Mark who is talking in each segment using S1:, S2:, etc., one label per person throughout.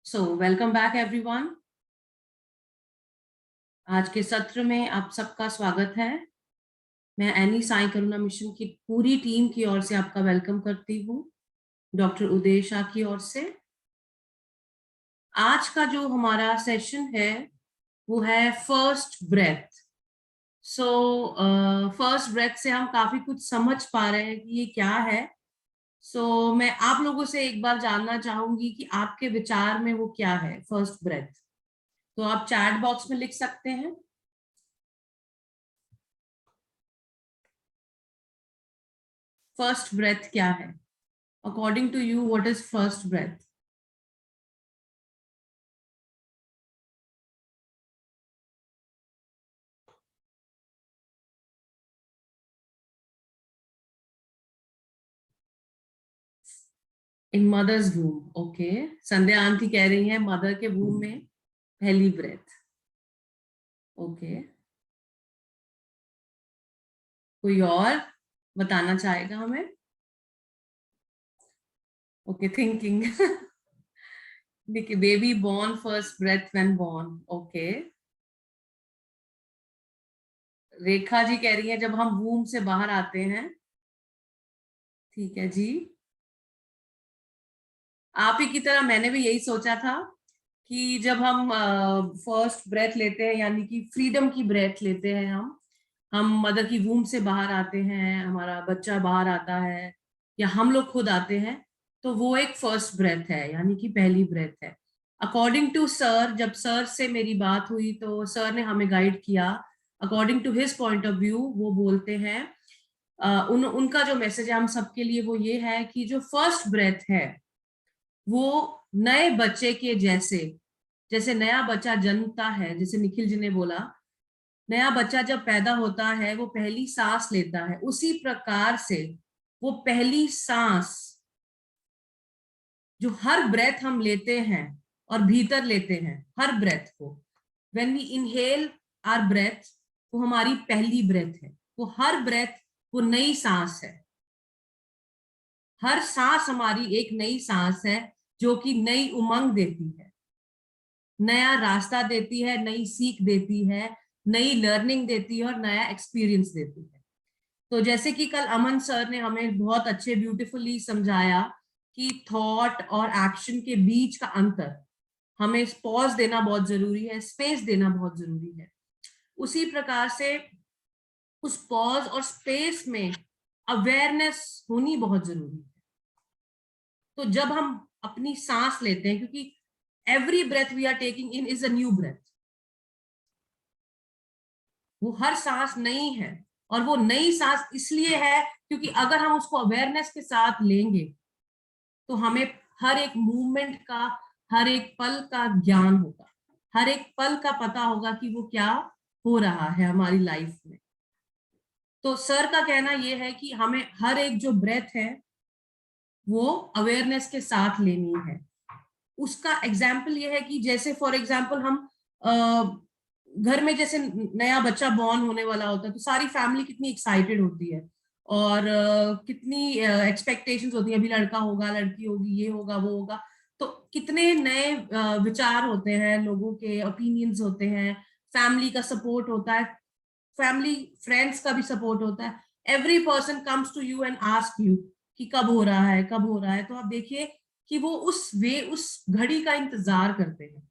S1: So welcome back everyone. आज के सत्र में आप सबका स्वागत है। मैं एनी साई करुणा मिशन की पूरी टीम की ओर से आपका वेलकम करती हूँ, डॉक्टर उदय शाह की ओर से। आज का जो हमारा सेशन है वो है first breath. So first breath से हम काफी कुछ समझ पा रहे हैं कि ये क्या है। मैं आप लोगों से एक बार जानना चाहूंगी कि आपके विचार में वो क्या है फर्स्ट ब्रेथ। तो आप चैट बॉक्स में लिख सकते हैं। फर्स्ट ब्रेथ क्या है? According to you what is first breath? In mother's womb. Okay, Sandhya aunty कह रही है मदर के वूम में पहली ब्रेथ। ओके, कोई और बताना चाहेगा हमें? Okay, thinking. देखिए, baby born first breath when born. Okay, Rekha ji कह रही है जब हम वूम से बाहर आते हैं। ठीक है जी, आप ही की तरह मैंने भी यही सोचा था कि जब हम फर्स्ट ब्रेथ लेते हैं यानी कि फ्रीडम की ब्रेथ लेते हैं, हम मदर की वूम से बाहर आते हैं, हमारा बच्चा बाहर आता है या हम लोग खुद आते हैं, तो वो एक फर्स्ट ब्रेथ है यानी कि पहली ब्रेथ है। अकॉर्डिंग टू सर, जब सर से मेरी बात हुई तो सर ने हमें गाइड किया। According to his point of view वो बोलते हैं, उनका जो मैसेज है हम सबके लिए वो ये है कि जो फर्स्ट ब्रेथ है वो नए बच्चे के जैसे, जैसे नया बच्चा जन्मता है, जैसे निखिल जी ने बोला, नया बच्चा जब पैदा होता है वो पहली सांस लेता है, उसी प्रकार से वो पहली सांस जो हर ब्रेथ हम लेते हैं और भीतर लेते हैं हर ब्रेथ को, when we inhale our breath, वो हमारी पहली ब्रेथ है। वो हर ब्रेथ वो नई सांस है। हर सांस हमारी एक नई सांस है जो कि नई उमंग देती है, नया रास्ता देती है, नई सीख देती है, नई लर्निंग देती है और नया एक्सपीरियंस देती है। तो जैसे कि कल अमन सर ने हमें बहुत अच्छे ब्यूटीफुली समझाया कि थॉट और एक्शन के बीच का अंतर, हमें पॉज देना बहुत जरूरी है, स्पेस देना बहुत जरूरी है। उसी प्रकार से उस पॉज और स्पेस में अवेयरनेस होनी बहुत जरूरी है। तो जब हम अपनी सांस लेते हैं, क्योंकि every breath we are taking in is a new breath, वो हर सांस नई है। और वो नई सांस इसलिए है क्योंकि अगर हम उसको अवेयरनेस के साथ लेंगे तो हमें हर एक मूवमेंट का, हर एक पल का ज्ञान होगा, हर एक पल का पता होगा कि वो क्या हो रहा है हमारी लाइफ में। तो सर का कहना यह है कि हमें हर एक जो ब्रेथ है वो अवेयरनेस के साथ लेनी है। उसका एग्जाम्पल ये है कि जैसे फॉर एग्जाम्पल हम घर में जैसे नया बच्चा बॉर्न होने वाला होता है तो सारी फैमिली कितनी एक्साइटेड होती है और कितनी एक्सपेक्टेशंस होती है, अभी लड़का होगा, लड़की होगी, ये होगा, वो होगा। तो कितने नए विचार होते हैं, लोगों के ओपिनियंस होते हैं, फैमिली का सपोर्ट होता है, फैमिली फ्रेंड्स का भी सपोर्ट होता है। Every person comes to you and ask you कि कब हो रहा है, कब हो रहा है। तो आप देखिए कि वो उस घड़ी का इंतजार करते हैं,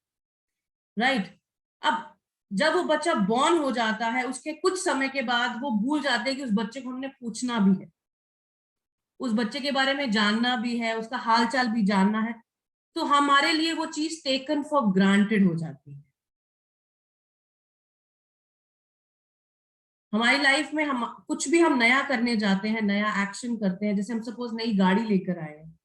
S1: राइट? अब जब वो बच्चा बॉर्न हो जाता है उसके कुछ समय के बाद वो भूल जाते हैं कि उस बच्चे को हमने पूछना भी है, उस बच्चे के बारे में जानना भी है, उसका हालचाल भी जानना है। तो हमारे लिए वो चीज टेकन फॉर ग्रांटेड हो जाती है। हमारी लाइफ में हम कुछ भी हम नया करने जाते हैं, नया एक्शन करते हैं, जैसे हम सपोज नई गाड़ी लेकर आए हैं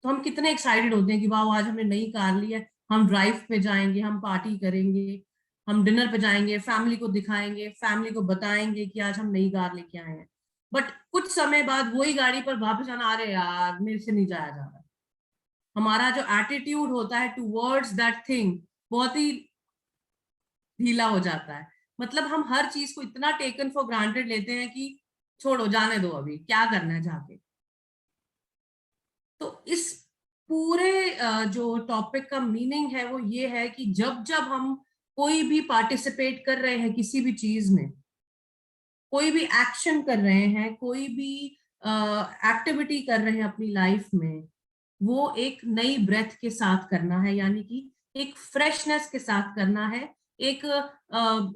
S1: तो हम कितने एक्साइटेड होते हैं कि वाह आज हमने नई कार ली है, हम ड्राइव पे जाएंगे, हम पार्टी करेंगे, हम डिनर पे जाएंगे, फैमिली को दिखाएंगे, फैमिली को बताएंगे कि आज हम नई कार लेके आए हैं। बट कुछ समय बाद वही गाड़ी पर वापस आना, अरे यार मेरे से नहीं जाया जा रहा। हमारा जो एटीट्यूड होता है टूवर्ड्स दैट थिंग बहुत ही ढीला हो जाता है। मतलब हम हर चीज को इतना टेकन फॉर ग्रांटेड लेते हैं कि छोड़ो, जाने दो, अभी क्या करना है जाके। तो इस पूरे जो टॉपिक का मीनिंग है वो ये है कि जब जब हम कोई भी पार्टिसिपेट कर रहे हैं किसी भी चीज में, कोई भी एक्शन कर रहे हैं, कोई भी एक्टिविटी कर रहे हैं अपनी लाइफ में, वो एक नई ब्रेथ के साथ करना है, यानी कि एक फ्रेशनेस के साथ करना है, एक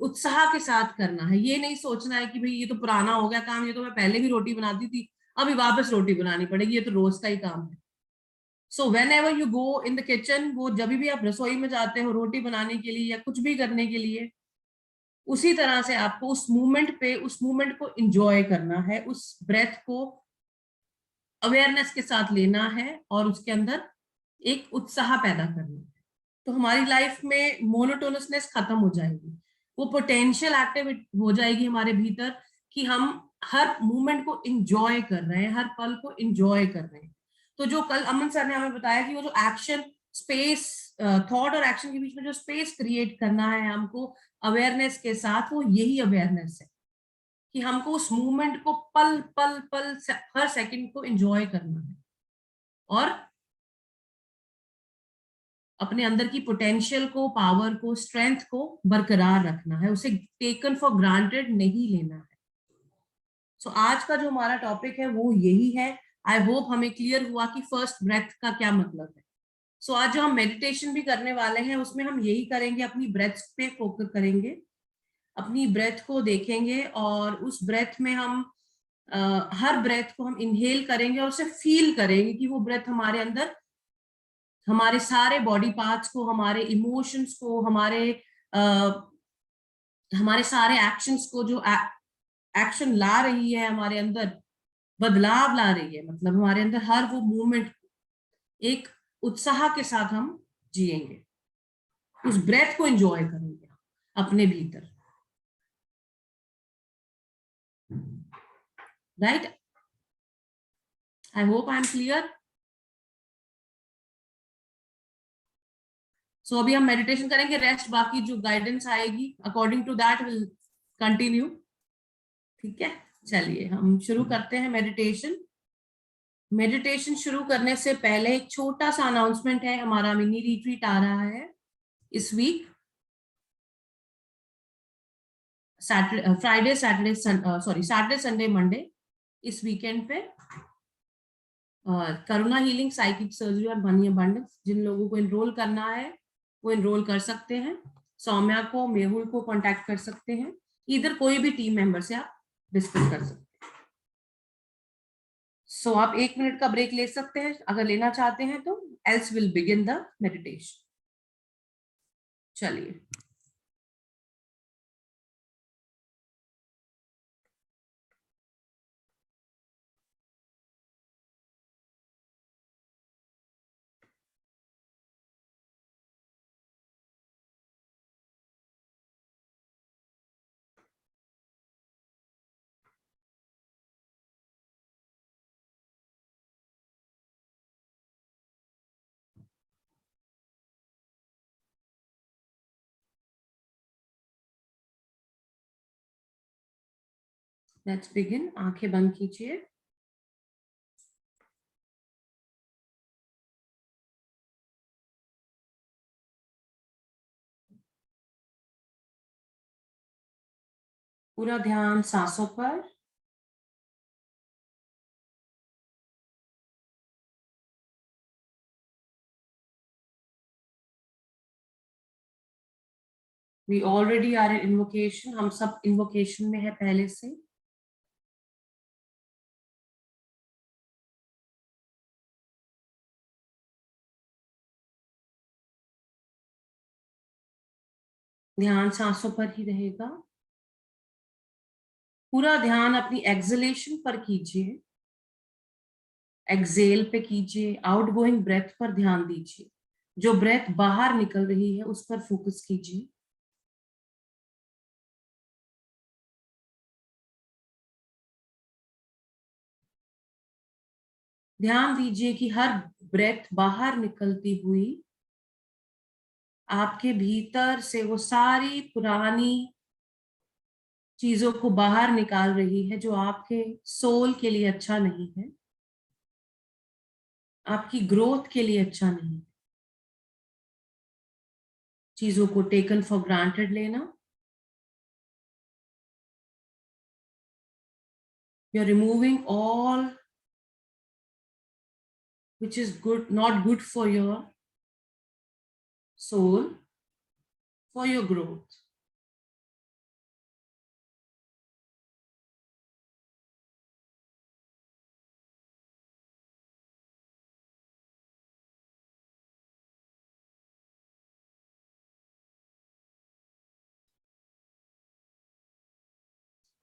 S1: उत्साह के साथ करना है। ये नहीं सोचना है कि भाई ये तो पुराना हो गया काम, ये तो मैं पहले भी रोटी बनाती थी, अभी वापस रोटी बनानी पड़ेगी, ये तो रोज का ही काम है। So when ever you go in the kitchen, वो जब भी आप रसोई में जाते हो रोटी बनाने के लिए या कुछ भी करने के लिए, उसी तरह से आपको उस मूवमेंट को इंजॉय करना है, उस ब्रेथ को अवेयरनेस के साथ लेना है और उसके अंदर एक उत्साह पैदा करना है। तो हमारी लाइफ में मोनोटोनसनेस खत्म हो जाएगी, वो पोटेंशियल एक्टिविटी हो जाएगी हमारे भीतर कि हम हर मूवमेंट को इंजॉय कर रहे हैं, हर पल को इंजॉय कर रहे हैं। तो जो कल अमन सर ने हमें बताया कि वो जो एक्शन स्पेस, थॉट और एक्शन के बीच में जो स्पेस क्रिएट करना है हमको अवेयरनेस के साथ, वो यही अवेयरनेस है कि हमको उस मूवमेंट को पल पल पल हर सेकंड को एंजॉय करना है और अपने अंदर की पोटेंशियल को, पावर को, स्ट्रेंथ को बरकरार रखना है, उसे टेकन फॉर ग्रांटेड नहीं लेना है। सो आज का जो हमारा टॉपिक है वो यही है। आई होप हमें क्लियर हुआ कि फर्स्ट ब्रेथ का क्या मतलब है। सो आज जो हम मेडिटेशन भी करने वाले हैं उसमें हम यही करेंगे, अपनी ब्रेथ पे फोकस करेंगे, अपनी ब्रेथ को देखेंगे और उस ब्रेथ में हम हर ब्रेथ को हम इनहेल करेंगे और उसे फील करेंगे कि वो ब्रेथ हमारे अंदर हमारे सारे बॉडी पार्ट्स को, हमारे इमोशंस को, हमारे सारे एक्शंस को, जो एक्शन ला रही है हमारे अंदर, बदलाव ला रही है, मतलब हमारे अंदर हर वो मूवमेंट एक उत्साह के साथ हम जिएंगे, उस ब्रेथ को एंजॉय करेंगे अपने भीतर, right? I hope I am clear. So अभी हम मेडिटेशन करेंगे, रेस्ट बाकी जो गाइडेंस आएगी according to that will continue. ठीक है, चलिए हम शुरू करते हैं मेडिटेशन। मेडिटेशन शुरू करने से पहले एक छोटा सा अनाउंसमेंट है, हमारा मिनी रिट्रीट आ रहा है इस वीक, सैटरडे संडे मंडे, इस वीकेंड पे करुणा हीलिंग साइकिक सर्जरी और मनी अबंडेंस। जिन लोगों को एनरोल करना है वो एनरोल कर सकते हैं, सौम्या को, मेहुल को कांटेक्ट कर सकते हैं, इधर कोई भी टीम मेंबर से आप डिस्कस कर सकते हैं। सो आप 1 मिनट का ब्रेक ले सकते हैं अगर लेना चाहते हैं तो, else will begin the meditation. चलिए, लेट्स बिगिन। आंखें बंद कीजिए। पूरा ध्यान सांसों पर। We already are in invocation, हम सब इन्वोकेशन में है पहले से। ध्यान सांसों पर ही रहेगा। पूरा ध्यान अपनी एक्सलेशन पर कीजिए, एक्सेल पे कीजिए, आउटगोइंग ब्रेथ पर ध्यान दीजिए, जो ब्रेथ बाहर निकल रही है उस पर फोकस कीजिए। ध्यान दीजिए कि हर ब्रेथ बाहर निकलती हुई आपके भीतर से वो सारी पुरानी चीजों को बाहर निकाल रही है जो आपके सोल के लिए अच्छा नहीं है। आपकी ग्रोथ के लिए अच्छा नहीं। चीजों को टेकन फॉर ग्रांटेड लेना, you are removing all which is good, not good for your soul, for your growth.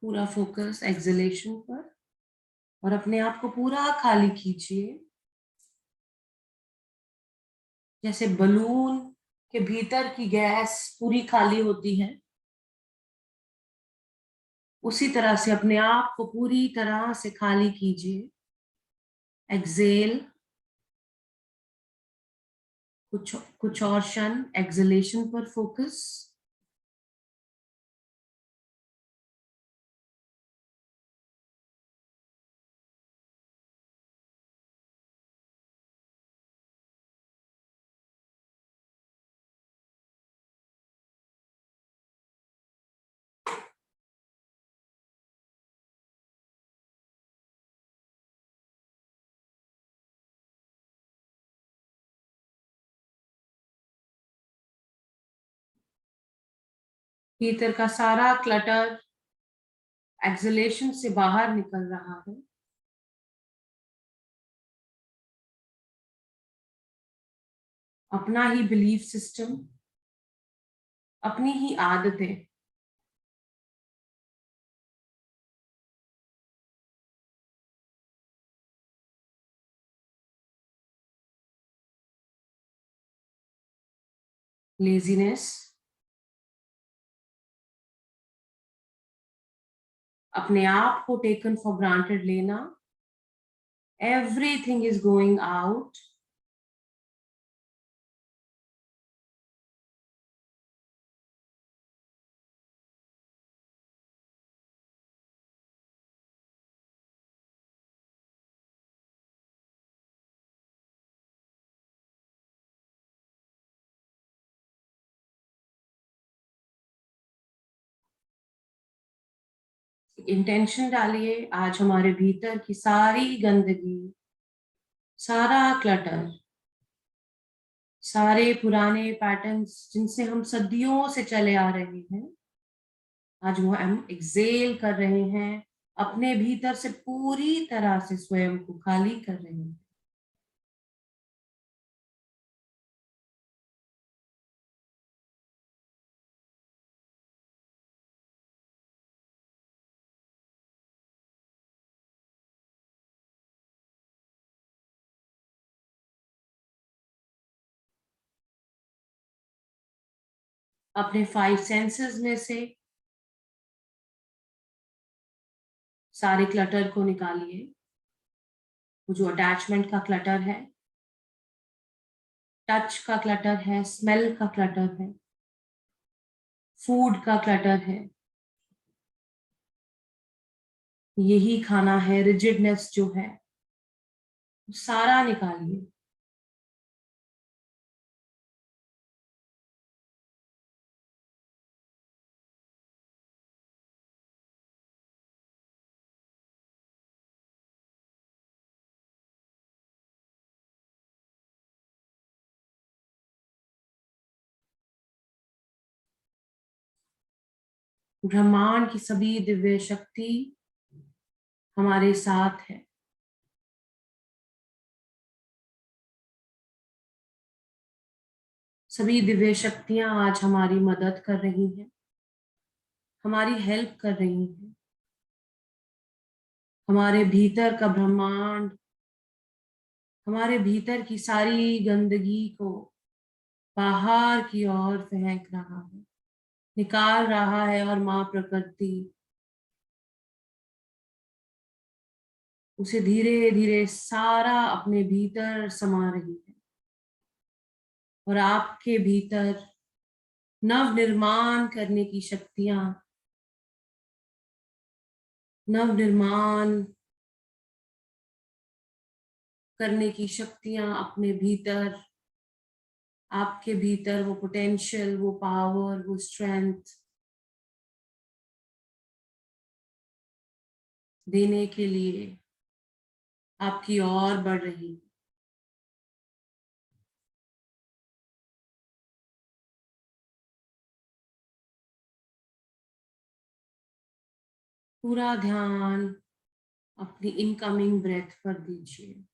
S1: पूरा फोकस एक्सलेशन पर और अपने आप को पूरा खाली कीजिए, जैसे बलून के भीतर की गैस पूरी खाली होती है, उसी तरह से अपने आप को पूरी तरह से खाली कीजिए। एक्सेल, कुछ और क्षण एक्सलेशन पर फोकस। भीतर का सारा क्लटर एक्सलेशन से बाहर निकल रहा है। अपना ही बिलीफ सिस्टम, अपनी ही आदतें, लेजीनेस, अपने आप को टेकन फॉर ग्रांटेड लेना, everything is going out. Intention डालिए, आज हमारे भीतर की सारी गंदगी, सारा क्लटर, सारे पुराने पैटर्न्स जिनसे हम सदियों से चले आ रहे हैं, आज वो हम एक्सेल कर रहे हैं, अपने भीतर से पूरी तरह से स्वयं को खाली कर रहे हैं। अपने 5 सेंसेस में से सारे क्लटर को निकालिए। वो जो अटैचमेंट का क्लटर है, टच का क्लटर है, स्मेल का क्लटर है, फूड का क्लटर है, यही खाना है, रिजिडनेस जो है, सारा निकालिए। ब्रह्मांड की सभी दिव्य शक्ति हमारे साथ है। सभी दिव्य शक्तियां आज हमारी मदद कर रही हैं, हमारी हेल्प कर रही हैं। हमारे भीतर का ब्रह्मांड हमारे भीतर की सारी गंदगी को बाहर की ओर फेंक रहा है, निकाल रहा है, और माँ प्रकृति उसे धीरे धीरे सारा अपने भीतर समा रही है। और आपके भीतर नव निर्माण करने की शक्तियां, नव निर्माण करने की शक्तियां अपने भीतर, आपके भीतर वो पोटेंशियल, वो पावर, वो स्ट्रेंथ देने के लिए आपकी ओर बढ़ रही। पूरा ध्यान अपनी इनकमिंग ब्रेथ पर दीजिए।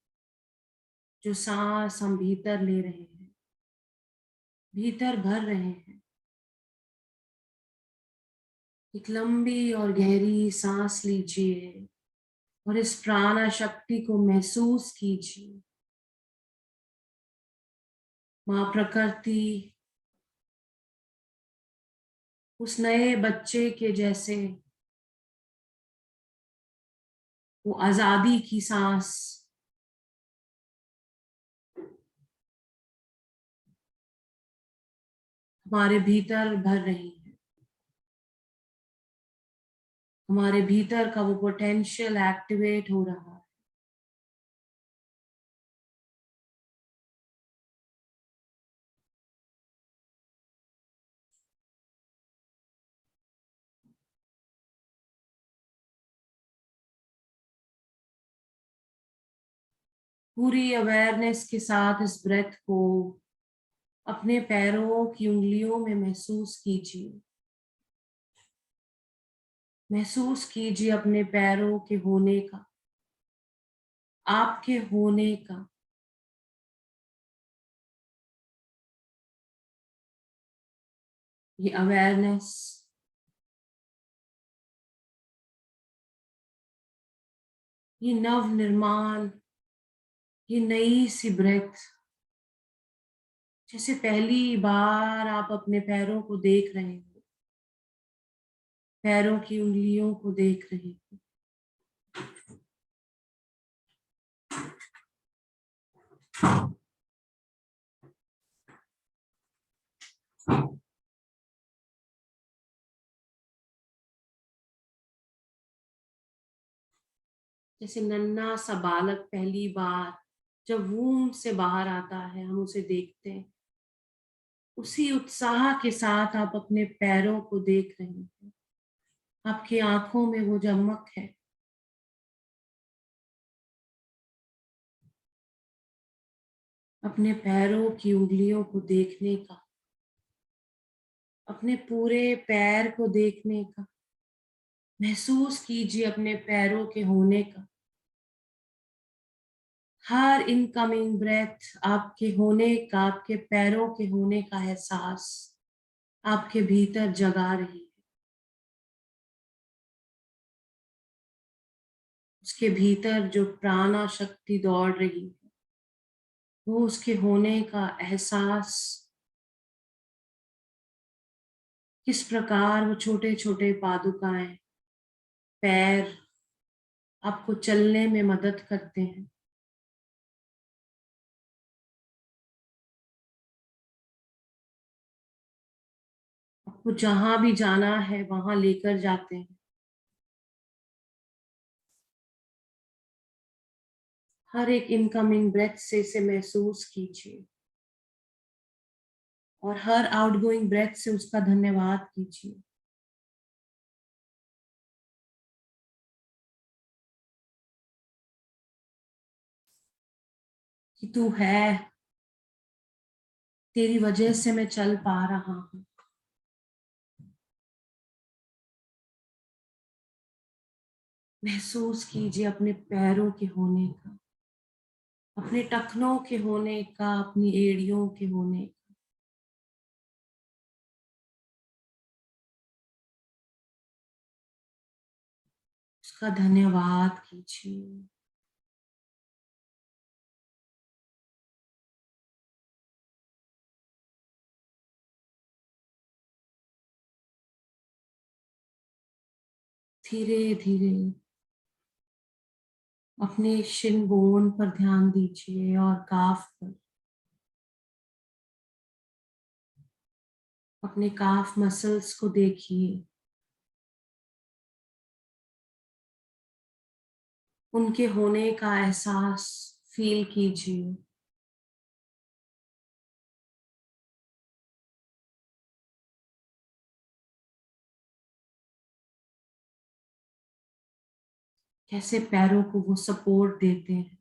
S1: जो सांस हम भीतर ले रहे हैं, भीतर भर रहे हैं, एक लंबी और गहरी सांस लीजिए और इस प्राणा शक्ति को महसूस कीजिए। मां प्रकृति उस नए बच्चे के जैसे वो आजादी की सांस हमारे भीतर भर रही है। हमारे भीतर का वो पोटेंशियल एक्टिवेट हो रहा है। पूरी अवेयरनेस के साथ इस ब्रेथ को अपने पैरों की उंगलियों में महसूस कीजिए। महसूस कीजिए अपने पैरों के होने का, आपके होने का। ये अवेयरनेस, ये नव निर्माण, ये नई सी ब्रेथ, जैसे पहली बार आप अपने पैरों को देख रहे हो, पैरों की उंगलियों को देख रहे हो। जैसे नन्हा सा बालक पहली बार जब वूम से बाहर आता है, हम उसे देखते हैं, उसी उत्साह के साथ आप अपने पैरों को देख रहे हैं। आपकी आंखों में वो चमक है। अपने पैरों की उंगलियों को देखने का, अपने पूरे पैर को देखने का। महसूस कीजिए अपने पैरों के होने का। हर इनकमिंग ब्रेथ आपके होने का, आपके पैरों के होने का एहसास आपके भीतर जगा रही है। उसके भीतर जो प्राणा शक्ति दौड़ रही है, वो उसके होने का एहसास, किस प्रकार वो छोटे छोटे पादुकाएं, पैर आपको चलने में मदद करते हैं। आपको जहां भी जाना है वहां लेकर जाते हैं। हर एक इनकमिंग ब्रेथ से इसे महसूस कीजिए और हर आउटगोइंग ब्रेथ से उसका धन्यवाद कीजिए। कि तू है, तेरी वजह से मैं चल पा रहा हूं। महसूस कीजिए अपने पैरों के होने का, अपने टखनों के होने का, अपनी एड़ियों के होने का। उसका धन्यवाद कीजिए। धीरे धीरे अपने शिन बोन पर ध्यान दीजिए और काफ पर। अपने काफ मसल्स को देखिए, उनके होने का एहसास फील कीजिए। कैसे पैरों को वो सपोर्ट देते हैं।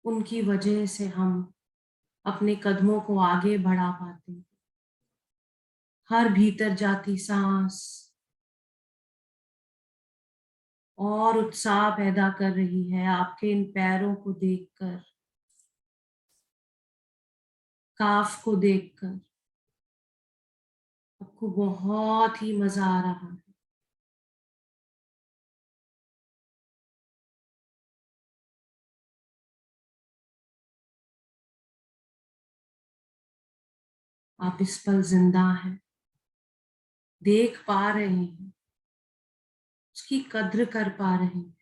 S1: उनकी वजह से हम अपने कदमों को आगे बढ़ा पाते हैं। हर भीतर जाती सांस और उत्साह पैदा कर रही है आपके इन पैरों को देखकर, काफ को देखकर। आपको बहुत ही मजा आ रहा है। आप इस पल जिंदा हैं, देख पा रहे हैं, उसकी कद्र कर पा रहे हैं।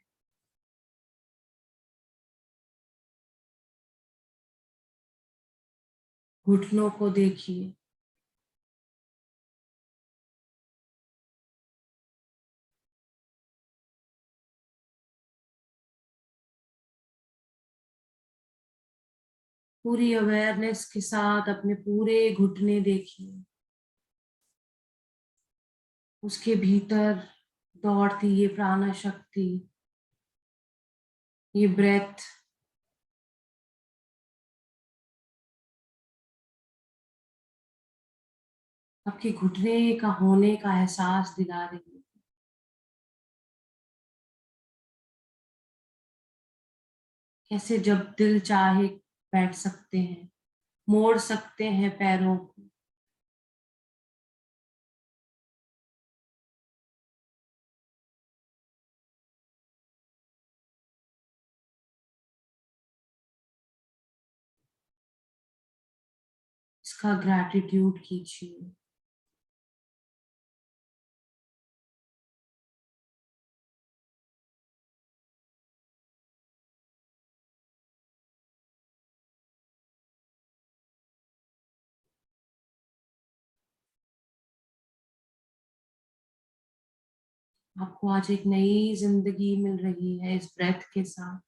S1: घुटनों को देखिए, पूरी अवेयरनेस के साथ अपने पूरे घुटने देखिए। उसके भीतर दौड़ती ये प्राण शक्ति, ये ब्रेथ आपके घुटने का होने का एहसास दिला रही है। कैसे जब दिल चाहे बैठ सकते हैं, मोड़ सकते हैं पैरों को। इसका ग्रैटिट्यूड कीजिए। आपको आज एक नई जिंदगी मिल रही है इस ब्रेथ के साथ,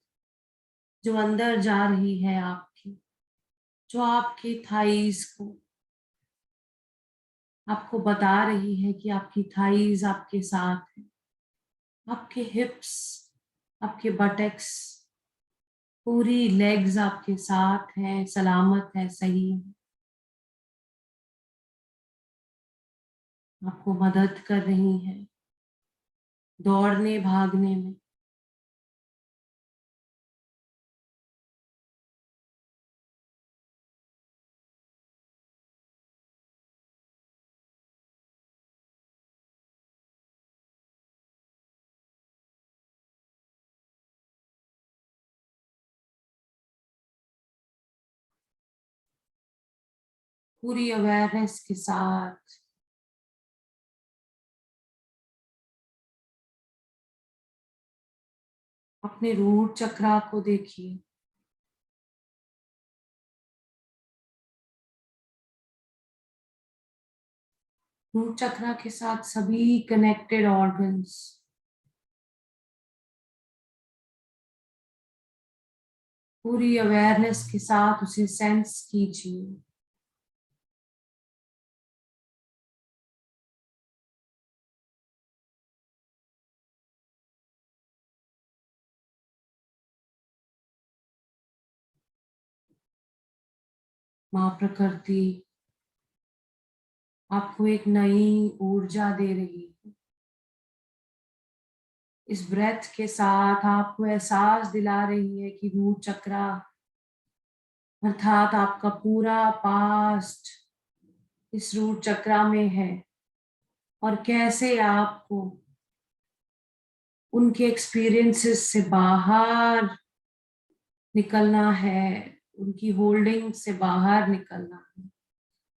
S1: जो अंदर जा रही है आपकी, जो आपके थाइस को आपको बता रही है कि आपकी थाइस आपके साथ है। आपके हिप्स, आपके बटेक्स, पूरी लेग्स आपके साथ हैं, सलामत है, सही है। आपको मदद कर रही हैं दौड़ने भागने में। पूरी अवेयरनेस के साथ अपने रूट चक्रा को देखिए। रूट चक्रा के साथ सभी कनेक्टेड ऑर्गन्स, पूरी अवेयरनेस के साथ उसे सेंस कीजिए। माँ प्रकृति आपको एक नई ऊर्जा दे रही है। इस ब्रेथ के साथ आपको एहसास दिला रही है कि रूट चक्रा अर्थात आपका पूरा पास्ट इस रूट चक्रा में है, और कैसे आपको उनके एक्सपीरियंसेस से बाहर निकलना है, उनकी होल्डिंग से बाहर निकलना है।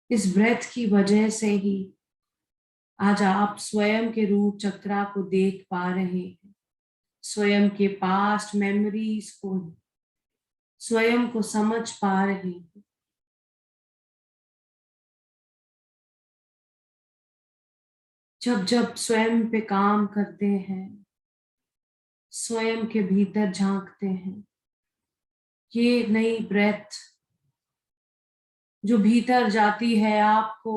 S1: इस ब्रेथ की वजह से ही आज आप स्वयं के रूट चक्रा को देख पा रहे हैं, स्वयं के पास्ट मेमोरीज को, स्वयं को समझ पा रहे हैं। जब जब स्वयं पे काम करते हैं, स्वयं के भीतर झांकते हैं। ये नई ब्रेथ जो भीतर जाती है आपको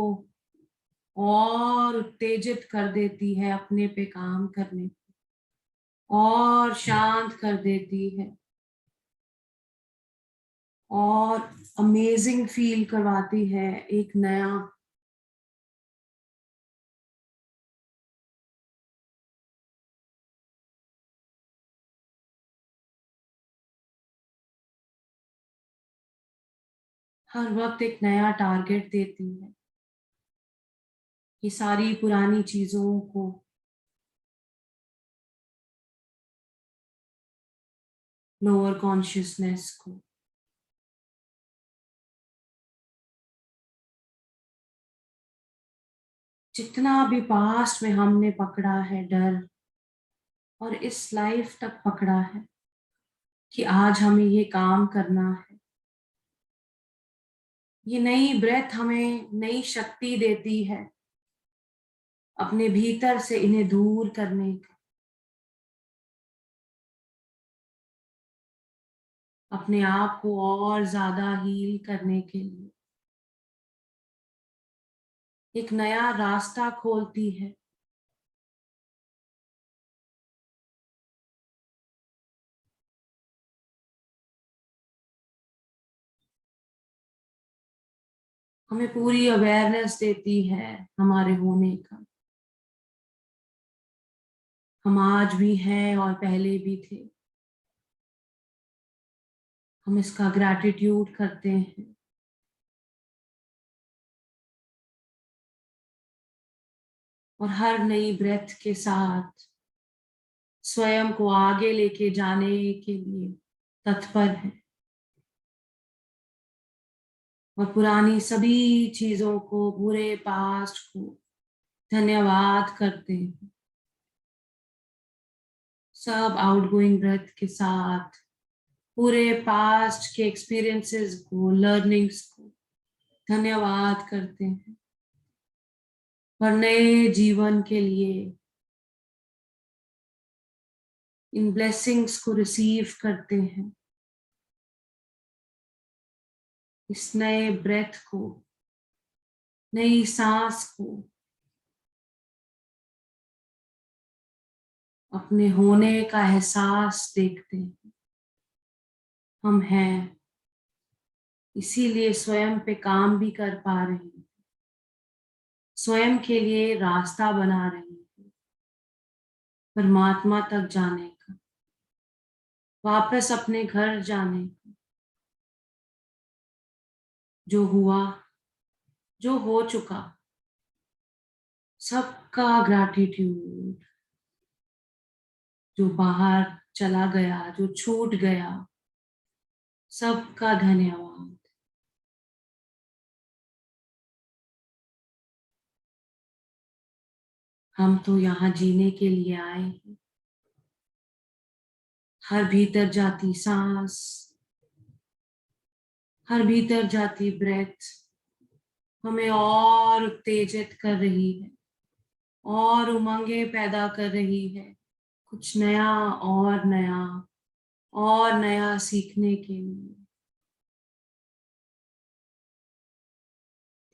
S1: और उत्तेजित कर देती है अपने पे काम करने, और शांत कर देती है, और अमेजिंग फील करवाती है एक नया हर वक्त एक नया टारगेट देती है। ये सारी पुरानी चीजों को लोअर कॉन्शियसनेस को जितना भी पास्ट में हमने पकड़ा है डर और इस लाइफ तक पकड़ा है कि आज हमें ये काम करना है, ये नई ब्रेथ हमें नई शक्ति देती है अपने भीतर से इन्हें दूर करने का, अपने आप को और ज्यादा हील करने के लिए एक नया रास्ता खोलती है। हमें पूरी अवेयरनेस देती है हमारे होने का। हम आज भी हैं और पहले भी थे। हम इसका ग्रैटिट्यूड करते हैं। और हर नई ब्रेथ के साथ स्वयं को आगे लेके जाने के लिए तत्पर है और पुरानी सभी चीजों को, बुरे पास्ट को धन्यवाद करते हैं। सब आउटगोइंग ब्रेथ के साथ पूरे पास्ट के एक्सपीरियंसेस को, लर्निंग्स को धन्यवाद करते हैं और नए जीवन के लिए इन ब्लेसिंग्स को रिसीव करते हैं। इस नए ब्रेथ को, नई सांस को अपने होने का एहसास देखते हैं। हम हैं, इसीलिए स्वयं पे काम भी कर पा रहे हैं, स्वयं के लिए रास्ता बना रहे हैं परमात्मा तक जाने का, वापस अपने घर जाने का। जो हुआ, जो हो चुका, सबका ग्रैटिट्यूड। जो बाहर चला गया, जो छूट गया, सबका धन्यवाद। हम तो यहाँ जीने के लिए आए हैं। हर भीतर जाती सांस, हर भीतर जाती ब्रेथ हमें और उत्तेजित कर रही है और उमंगे पैदा कर रही है, कुछ नया और नया और नया सीखने के लिए।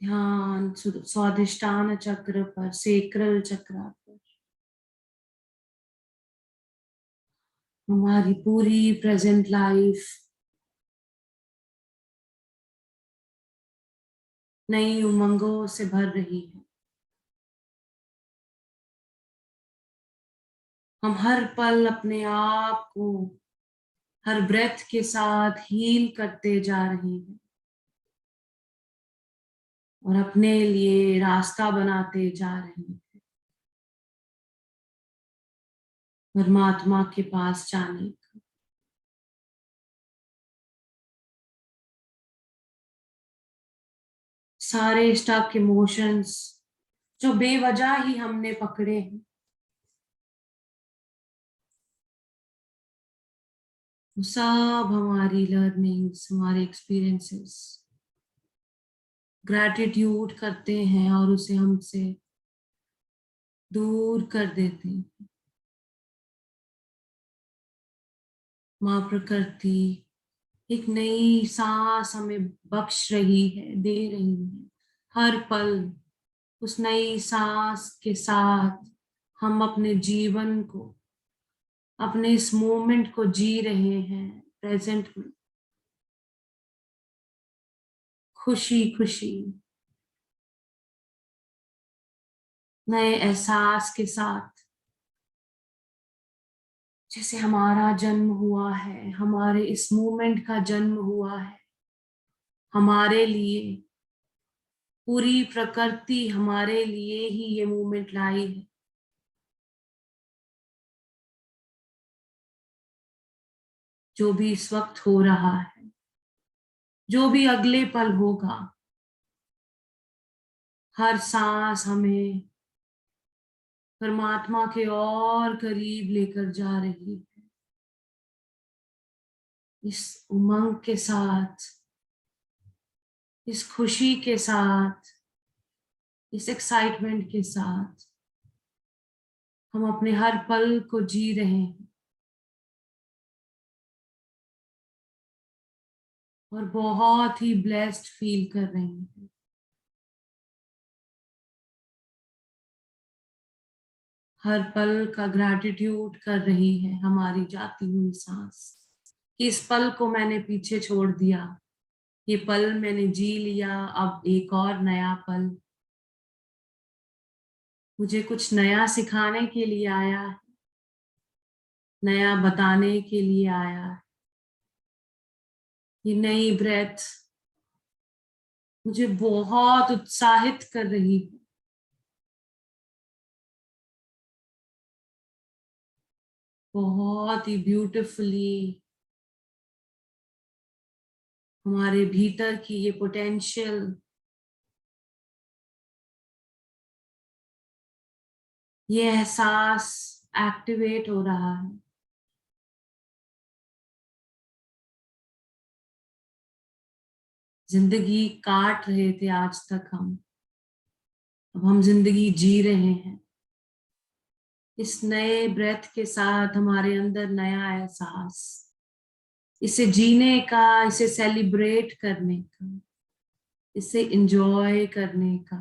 S1: ध्यान स्वादिष्टान चक्र पर, सेक्रल चक्र पर हमारी पूरी प्रेजेंट लाइफ नई उमंगों से भर रही है। हम हर पल अपने आप को हर ब्रेथ के साथ हील करते जा रहे हैं और अपने लिए रास्ता बनाते जा रहे हैं परमात्मा के पास जाने का। सारे स्टक इमोशंस जो बेवजह ही हमने पकड़े हैं, वो सब हमारी लर्निंग्स, हमारे एक्सपीरियंसेस ग्रैटिट्यूड करते हैं और उसे हमसे दूर कर देते हैं। माँ प्रकृति एक नई सांस हमें बख्श रही है, दे रही है। हर पल उस नई सांस के साथ हम अपने जीवन को, अपने इस मोमेंट को जी रहे हैं प्रेजेंट में, खुशी खुशी, नए एहसास के साथ। जैसे हमारा जन्म हुआ है, हमारे इस मोमेंट का जन्म हुआ है हमारे लिए, पूरी प्रकृति हमारे लिए ही ये मोमेंट लाई है। जो भी इस वक्त हो रहा है, जो भी अगले पल होगा, हर सांस हमें परमात्मा के और करीब लेकर जा रही है। इस उमंग के साथ, इस खुशी के साथ, इस एक्साइटमेंट के साथ हम अपने हर पल को जी रहे हैं और बहुत ही ब्लेस्ड फील कर रहे हैं। हर पल का ग्रैटिट्यूड कर रही है हमारी जाती हुई सांस कि इस पल को मैंने पीछे छोड़ दिया, ये पल मैंने जी लिया, अब एक और नया पल मुझे कुछ नया सिखाने के लिए आया है, नया बताने के लिए आया है। ये नई ब्रेथ मुझे बहुत उत्साहित कर रही है, बहुत ही ब्यूटिफुली हमारे भीतर की ये पोटेंशियल, ये एहसास एक्टिवेट हो रहा है। जिंदगी काट रहे थे आज तक हम, अब हम जिंदगी जी रहे हैं। इस नए ब्रेथ के साथ हमारे अंदर नया एहसास, इसे जीने का, इसे सेलिब्रेट करने का, इसे एंजॉय करने का,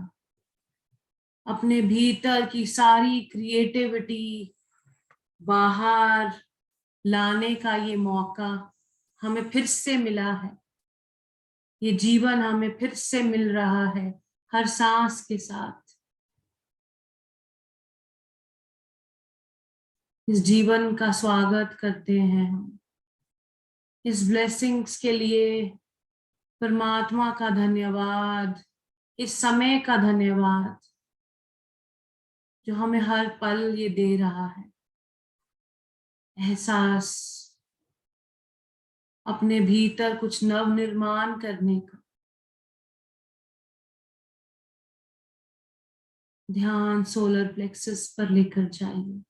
S1: अपने भीतर की सारी क्रिएटिविटी बाहर लाने का ये मौका हमें फिर से मिला है। ये जीवन हमें फिर से मिल रहा है हर सांस के साथ। इस जीवन का स्वागत करते हैं हम। इस ब्लेसिंग्स के लिए परमात्मा का धन्यवाद, इस समय का धन्यवाद जो हमें हर पल ये दे रहा है एहसास, अपने भीतर कुछ नव निर्माण करने का। ध्यान सोलर प्लेक्सस पर लेकर जाइए।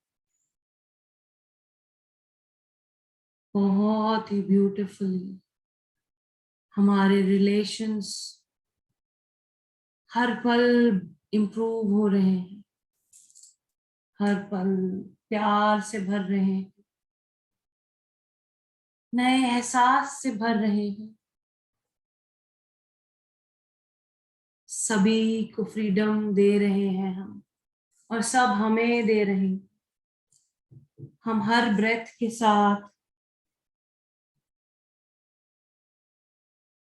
S1: बहुत ही ब्यूटीफुली हमारे रिलेशंस हर पल इंप्रूव हो रहे हैं, हर पल प्यार से भर रहे हैं, नए एहसास से भर रहे हैं। सभी को फ्रीडम दे रहे हैं हम, और सब हमें दे रहे हैं। हम हर ब्रेथ के साथ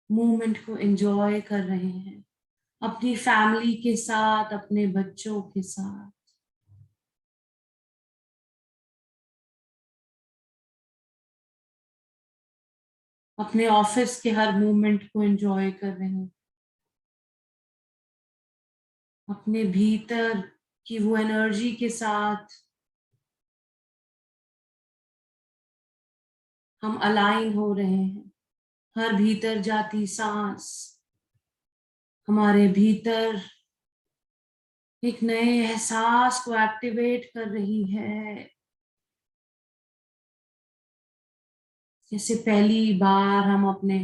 S1: मूवमेंट को एंजॉय कर रहे हैं, अपनी फैमिली के साथ, अपने बच्चों के साथ। अपने ऑफिस के हर मूवमेंट को एंजॉय कर रहे हैं, अपने भीतर की वो एनर्जी के साथ हम अलाइन हो रहे हैं। हर भीतर जाती सांस हमारे भीतर एक नए एहसास को एक्टिवेट कर रही है। जैसे पहली बार हम अपने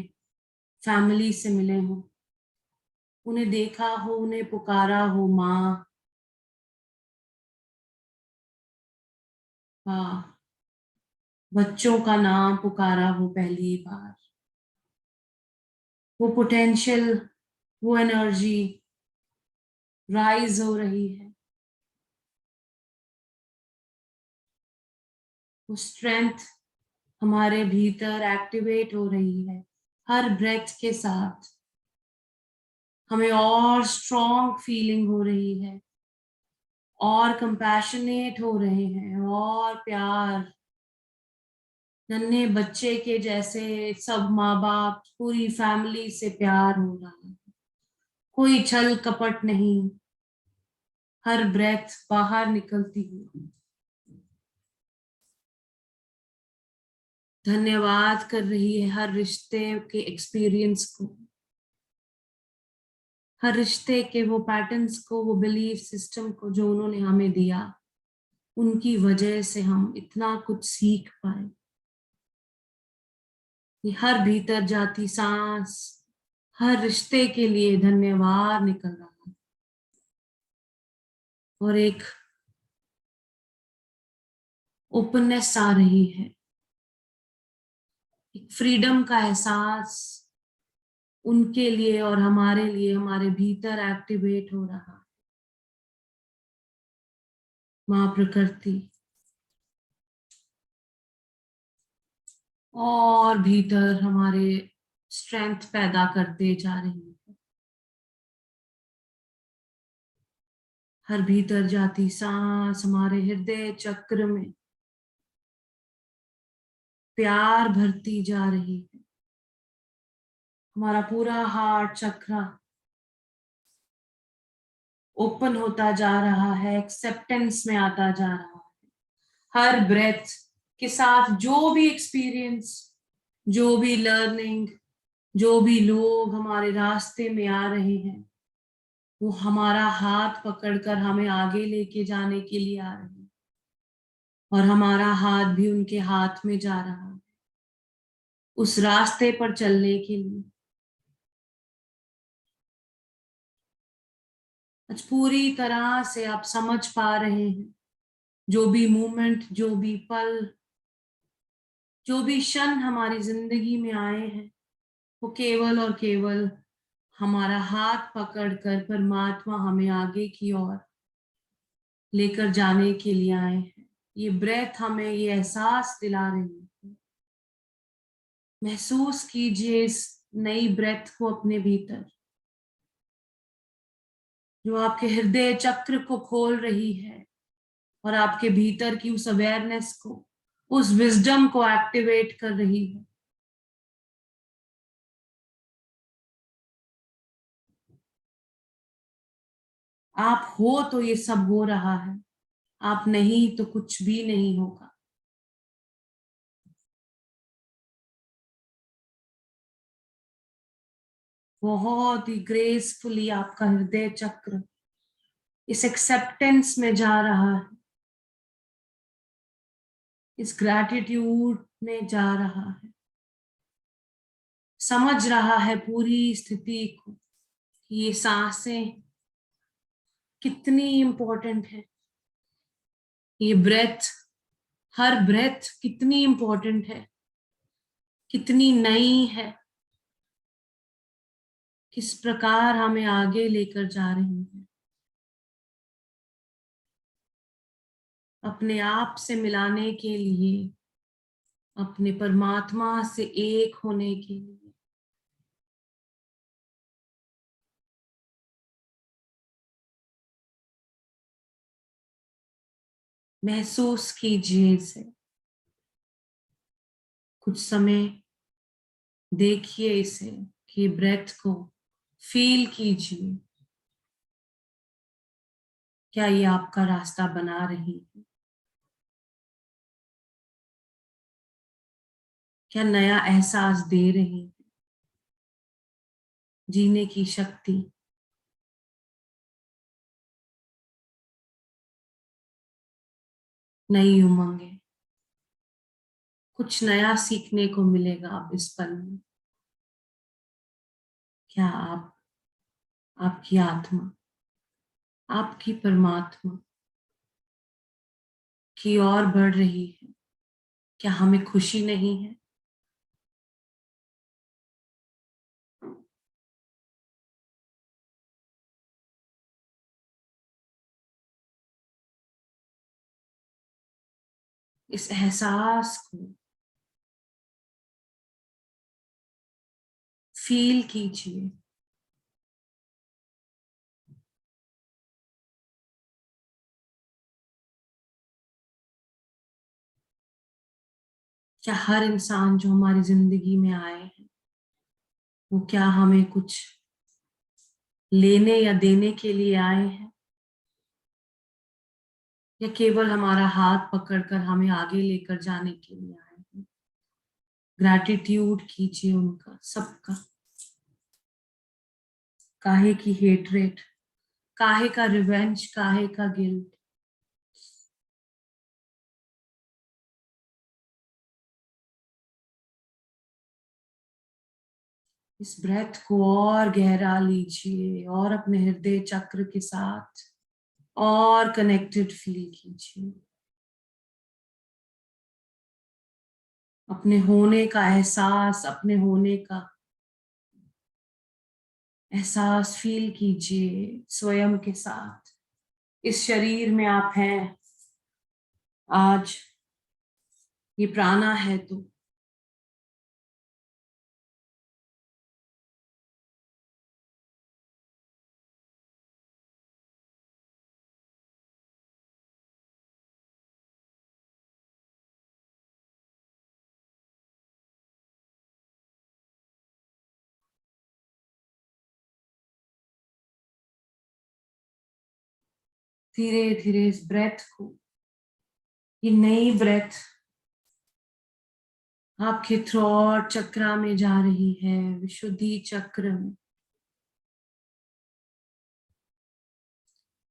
S1: फैमिली से मिले हों, उन्हें देखा हो, उन्हें पुकारा हो, माँ, वाह, बच्चों का नाम पुकारा वो पहली बार, वो पोटेंशियल, वो एनर्जी राइज हो रही है, वो स्ट्रेंथ हमारे भीतर एक्टिवेट हो रही है। हर ब्रेथ के साथ हमें और स्ट्रॉन्ग फीलिंग हो रही है, और कंपैशनेट हो रहे हैं, और प्यार, नन्हे बच्चे के जैसे सब माँ बाप पूरी फैमिली से प्यार हो रहा है। कोई छल कपट नहीं, हर ब्रेथ बाहर निकलती हुई धन्यवाद कर रही है हर रिश्ते के एक्सपीरियंस को, हर रिश्ते के वो पैटर्न्स को, वो बिलीफ सिस्टम को जो उन्होंने हमें दिया। उनकी वजह से हम इतना कुछ सीख पाए। ये हर भीतर जाती सांस हर रिश्ते के लिए धन्यवाद निकल रहा है, और एक ओपननेस आ रही है, एक फ्रीडम का एहसास उनके लिए और हमारे लिए हमारे भीतर एक्टिवेट हो रहा। माँ प्रकृति और भीतर हमारे स्ट्रेंथ पैदा करते जा रही है। हर भीतर जाती सांस हमारे हृदय चक्र में प्यार भरती जा रही है। हमारा पूरा हार्ट चक्र ओपन होता जा रहा है, एक्सेप्टेंस में आता जा रहा है। हर ब्रेथ के साथ जो भी एक्सपीरियंस, जो भी लर्निंग, जो भी लोग हमारे रास्ते में आ रहे हैं, वो हमारा हाथ पकड़कर हमें आगे लेके जाने के लिए आ रहे हैं, और हमारा हाथ भी उनके हाथ में जा रहा है उस रास्ते पर चलने के लिए। आज पूरी तरह से आप समझ पा रहे हैं, जो भी मोमेंट, जो भी पल, जो भी क्षण हमारी जिंदगी में आए हैं, वो केवल और केवल हमारा हाथ पकड़कर परमात्मा हमें आगे की ओर लेकर जाने के लिए आए हैं। ये ब्रेथ हमें ये एहसास दिला रही है। महसूस कीजिए इस नई ब्रेथ को अपने भीतर, जो आपके हृदय चक्र को खोल रही है और आपके भीतर की उस अवेयरनेस को, उस विजडम को एक्टिवेट कर रही है। आप हो तो ये सब हो रहा है, आप नहीं तो कुछ भी नहीं होगा। बहुत ही ग्रेसफुली आपका हृदय चक्र इस एक्सेप्टेंस में जा रहा है, इस ग्रैटिट्यूड में जा रहा है, समझ रहा है पूरी स्थिति को कि ये सांसें कितनी इंपॉर्टेंट है, ये ब्रेथ, हर ब्रेथ कितनी इंपॉर्टेंट है, कितनी नई है, किस प्रकार हमें आगे लेकर जा रही है, अपने आप से मिलाने के लिए, अपने परमात्मा से एक होने के लिए। महसूस कीजिए इसे, कुछ समय देखिए इसे, कि ब्रेथ को फील कीजिए। क्या ये आपका रास्ता बना रही है? क्या नया एहसास दे रही है? जीने की शक्ति, नई उमंगे, कुछ नया सीखने को मिलेगा अब इस पल में। क्या आप, आपकी आत्मा, आपकी परमात्मा की ओर बढ़ रही है, क्या हमें खुशी नहीं है? इस एहसास को फील कीजिए। क्या हर इंसान जो हमारी जिंदगी में आए हैं, वो क्या हमें कुछ लेने या देने के लिए आए हैं, या केवल हमारा हाथ पकड़कर हमें आगे लेकर जाने के लिए आए हैं? ग्रैटिट्यूड कीजिए उनका, सबका। काहे की हेटरेट, काहे का रिवेंज, काहे का गिल्ट। इस ब्रेथ को और गहरा लीजिए और अपने हृदय चक्र के साथ और कनेक्टेड फील कीजिए। अपने होने का एहसास, अपने होने का एहसास फील कीजिए स्वयं के साथ। इस शरीर में आप हैं आज, ये प्राणा है तो धीरे धीरे इस ब्रेथ को, ये नई ब्रेथ आपके थ्रोट चक्रा में जा रही है, विशुद्धि चक्र में।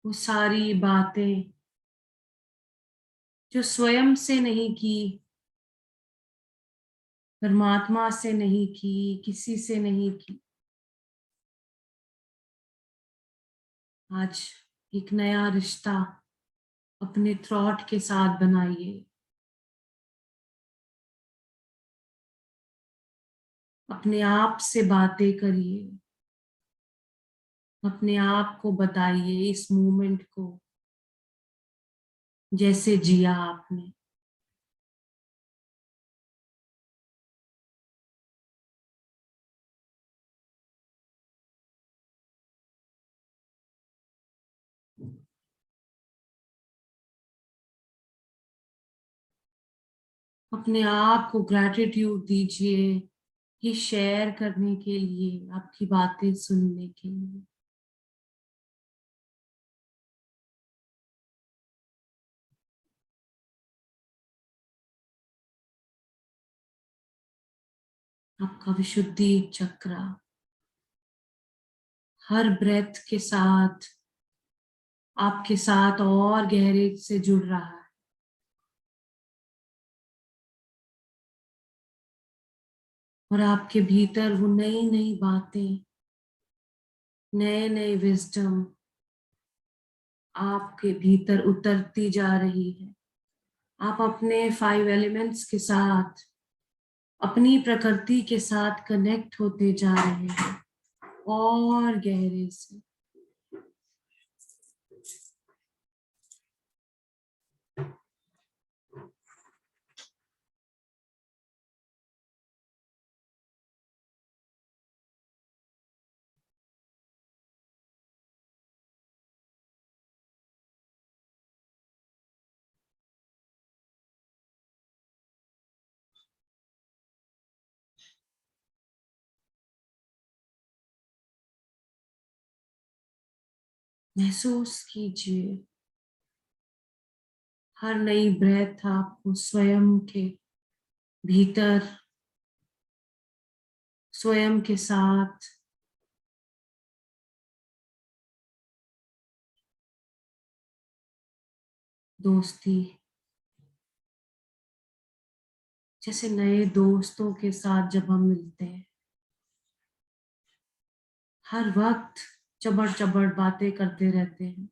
S1: वो सारी बातें जो स्वयं से नहीं की, परमात्मा से नहीं की, किसी से नहीं की, आज एक नया रिश्ता अपने थ्रॉट के साथ बनाइए। अपने आप से बातें करिए, अपने आप को बताइए इस मोमेंट को जैसे जिया आपने। अपने आप को ग्रैटिट्यूड दीजिए, ये शेयर करने के लिए, आपकी बातें सुनने के लिए। आपका विशुद्धि चक्र हर ब्रेथ के साथ आपके साथ और गहरे से जुड़ रहा है, और आपके भीतर वो नई नई बातें, नए नए विजडम आपके भीतर उतरती जा रही है। आप अपने 5 एलिमेंट्स के साथ, अपनी प्रकृति के साथ कनेक्ट होते जा रहे हैं और गहरे से। महसूस कीजिए हर नई ब्रेथ आपको स्वयं के भीतर, स्वयं के साथ दोस्ती, जैसे नए दोस्तों के साथ जब हम मिलते हैं, हर वक्त चबड़ चबड़ बातें करते रहते हैं,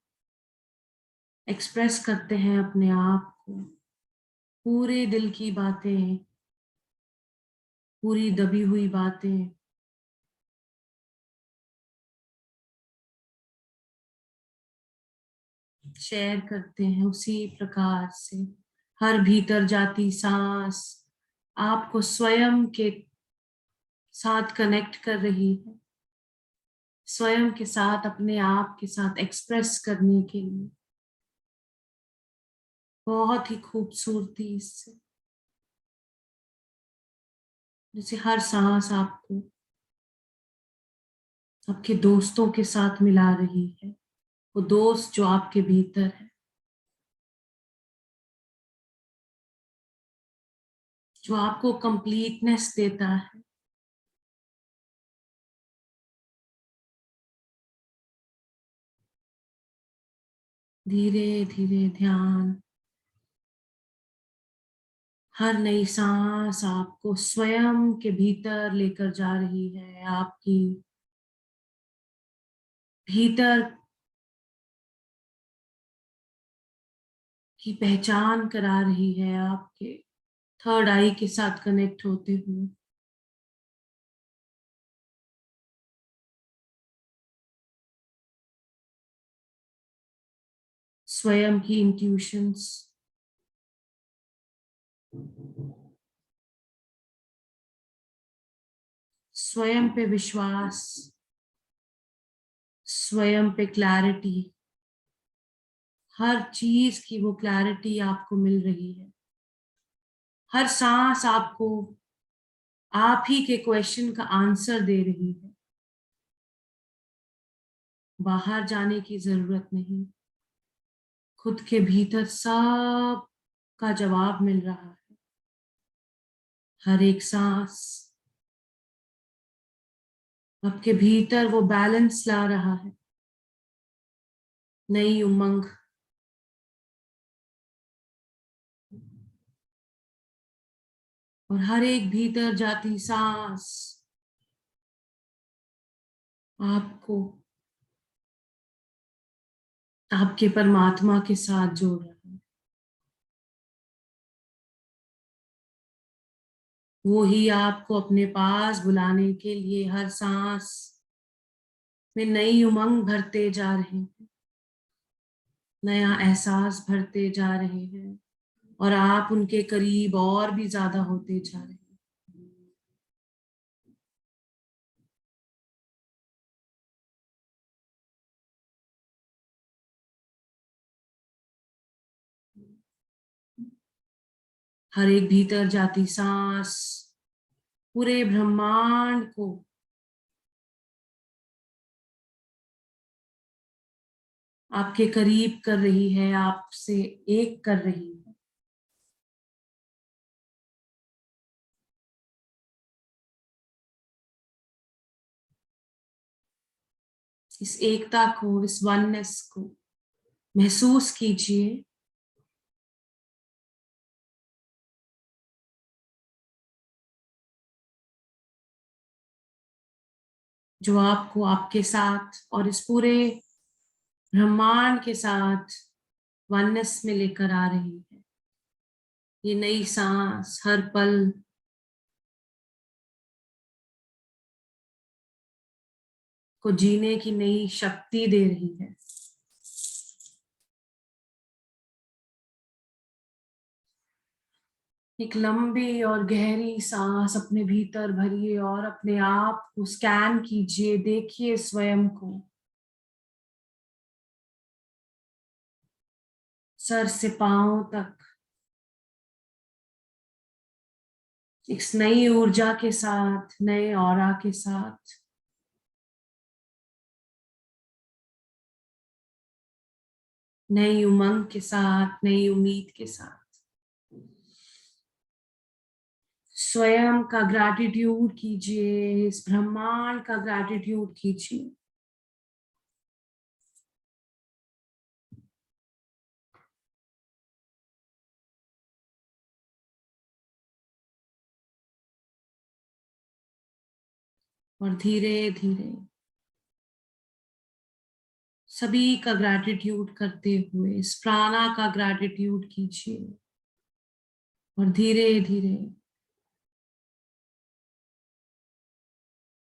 S1: एक्सप्रेस करते हैं अपने आप को, पूरे दिल की बातें, पूरी दबी हुई बातें शेयर करते हैं उसी प्रकार से। हर भीतर जाती सांस आपको स्वयं के साथ कनेक्ट कर रही है, स्वयं के साथ, अपने आप के साथ एक्सप्रेस करने के लिए। बहुत ही खूबसूरती इससे, जैसे हर सांस आपको आपके दोस्तों के साथ मिला रही है, वो दोस्त जो आपके भीतर है, जो आपको कंप्लीटनेस देता है। धीरे धीरे ध्यान, हर नई सांस आपको स्वयं के भीतर लेकर जा रही है, आपकी भीतर की पहचान करा रही है, आपके थर्ड आई के साथ कनेक्ट होते हुए। स्वयं की इंट्यूशंस, स्वयं पे विश्वास, स्वयं पे क्लैरिटी, हर चीज की वो क्लैरिटी आपको मिल रही है। हर सांस आपको आप ही के क्वेश्चन का आंसर दे रही है। बाहर जाने की जरूरत नहीं, खुद के भीतर सब का जवाब मिल रहा है। हर एक सांस आपके भीतर वो बैलेंस ला रहा है, नई उमंग, और हर एक भीतर जाती सांस आपको आपके परमात्मा के साथ जोड़ रहा है। वो ही आपको अपने पास बुलाने के लिए हर सांस में नई उमंग भरते जा रहे हैं, नया एहसास भरते जा रहे हैं, और आप उनके करीब और भी ज्यादा होते जा रहे हैं। हर एक भीतर जाती सांस पूरे ब्रह्मांड को आपके करीब कर रही है, आपसे एक कर रही है। इस एकता को, इस वननेस को महसूस कीजिए। जो आपको आपके साथ और इस पूरे ब्रह्मांड के साथ वननेस में लेकर आ रही है। ये नई सांस हर पल को जीने की नई शक्ति दे रही है। एक लंबी और गहरी सांस अपने भीतर भरिए और अपने आप को स्कैन कीजिए, देखिए स्वयं को सर से पांव तक इस नई ऊर्जा के साथ, नए ऑरा के साथ। नई उमंग के साथ, नई उम्मीद के साथ स्वयं का ग्रैटिट्यूड कीजिए, इस ब्रह्मांड का ग्रैटिट्यूड कीजिए। और धीरे धीरे सभी का ग्रैटिट्यूड करते हुए इस प्राणा का ग्रैटिट्यूड कीजिए। और धीरे धीरे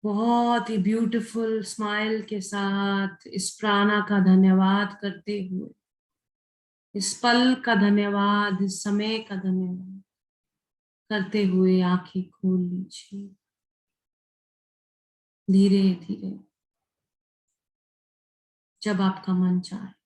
S1: बहुत ही ब्यूटीफुल स्माइल के साथ इस प्राणा का धन्यवाद करते हुए, इस पल का धन्यवाद, इस समय का धन्यवाद करते हुए आंखें खोल लीजिए धीरे धीरे, जब आपका मन चाहे।